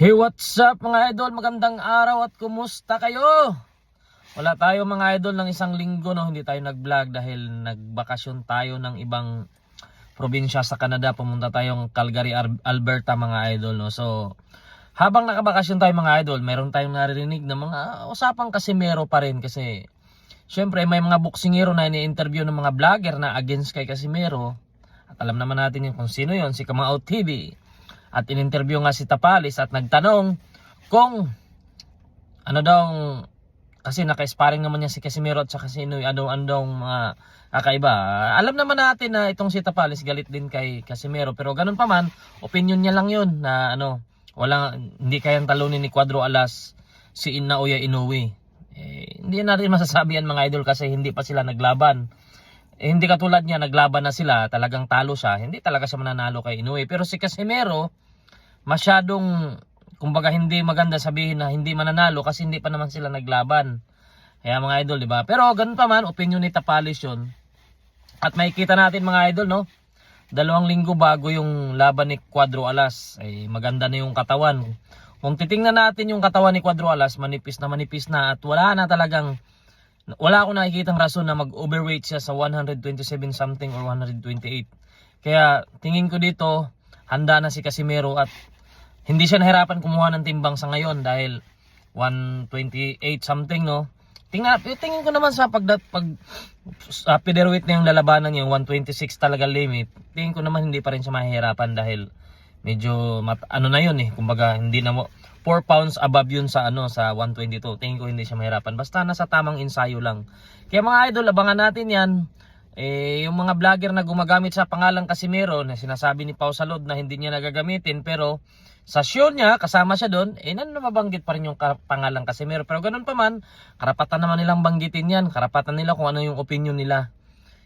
Hey, what's up mga idol? Magandang araw at kumusta kayo? Wala tayo mga idol ng isang linggo, no? Hindi tayo nag-vlog dahil nagbakasyon tayo ng ibang probinsya sa Canada. Pumunta tayong Calgary, Alberta mga idol, no? So, habang nakabakasyon tayo mga idol, meron tayong naririnig na mga usapang Casimero pa rin kasi syempre may mga boksingero na ini-interview ng mga vlogger na against kay Casimero. At alam naman natin yung kung sino yon, si Kamao TV. At in-interview nga si Tapalis at nagtanong kung ano daw, kasi naka-sparring naman niya si Casimero at saka si Inoy, ano mga kakaiba. Alam naman natin na itong si Tapalis galit din kay Casimero, pero ganun pa man, opinion niya lang yun na hindi kayang talunin ni Cuadro Alas si Naoya Inoue. Hindi natin masasabi yan mga idol kasi hindi pa sila naglaban. Hindi katulad niya, naglaban na sila, talagang talo siya, hindi talaga siya mananalo kay Inoue. Pero si Casimero, masyadong, kumbaga hindi maganda sabihin na hindi mananalo kasi hindi pa naman sila naglaban. Kaya mga idol, di ba? Pero ganun pa man, opinion ni Tapalis yun. At makikita natin mga idol, no? 2 linggo bago yung laban ni Cuadro Alas, ay maganda na yung katawan. Kung titingnan natin yung katawan ni Cuadro Alas, manipis na at wala akong nakikitang rason na mag-overweight siya sa 127 something or 128. Kaya tingin ko dito, handa na si Casimero at hindi siya nahirapan kumuha ng timbang sa ngayon dahil 128 something, no? Tingin ko naman sa featherweight na yung lalabanan niya, 126 talaga limit. Tingin ko naman hindi pa rin siya mahihirapan dahil medyo na yun kumbaga hindi na mo 4 pounds above yun sa sa 122. Tingin ko hindi siya mahirapan basta nasa tamang ensayo lang. Kaya mga idol, abangan natin yan. Yung mga vlogger na gumagamit sa pangalang Casimero na sinasabi ni Pau Salud na hindi niya nagagamitin, pero sa show niya kasama siya doon, mabanggit pa rin yung pangalang Casimero. Pero ganun pa man, karapatan naman nilang banggitin yan. Karapatan nila kung ano yung opinion nila.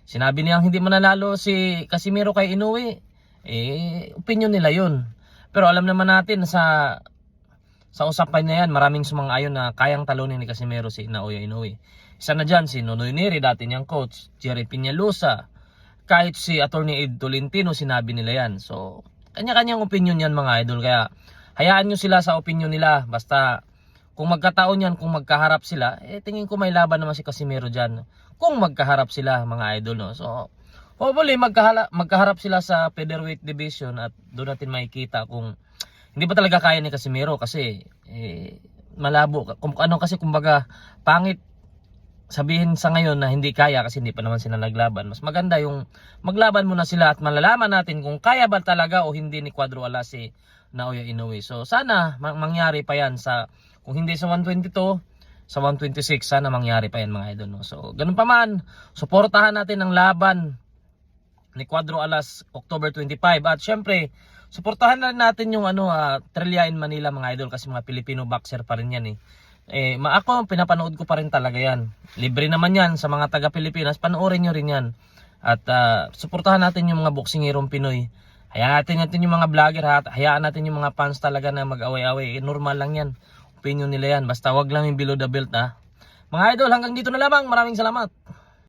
Sinabi niyang hindi mananalo si Casimero kay Inoue, opinion nila yun. Pero alam naman natin sa usapan na yan, maraming sumang-ayon na kayang talunin ni Casimero si Naoya Inoue. Isa na dyan si Nonoy Neri, dati niyang coach, Jerry Peñalosa, kahit si Attorney Ed Tolentino, sinabi nila yan. So, kanya-kanyang opinion yan mga idol. Kaya hayaan nyo sila sa opinion nila. Basta kung magkataon yan, kung magkaharap sila, tingin ko may laban naman si Casimero dyan. Kung magkaharap sila mga idol, no? So, hopefully magkaharap sila sa featherweight division at doon natin makikita kung hindi ba talaga kaya ni Casimero kasi malabo. Kasi kumbaga pangit sabihin sa ngayon na hindi kaya kasi hindi pa naman sila naglaban. Mas maganda yung maglaban muna sila at malalaman natin kung kaya ba talaga o hindi ni Cuadro Alas si Naoya Inoue. So sana mangyari pa yan kung hindi sa 122, sa 126 sana mangyari pa yan mga idol, no? So ganun pa man, suportahan natin ang laban ni Cuadro Alas October 25 at syempre suportahan na natin yung Trilya in Manila mga idol kasi mga Filipino boxer pa rin yan ako pinapanood ko pa rin talaga yan. Libre naman yan sa mga taga Pilipinas, panoorin nyo rin yan. At suportahan natin yung mga boksingerong Pinoy. Hayaan natin yung mga vlogger, hayaan natin yung mga fans talaga na mag-away-away. Normal lang yan, opinion nila yan. Basta wag lang yung below the belt Mga idol, hanggang dito na lamang. Maraming salamat.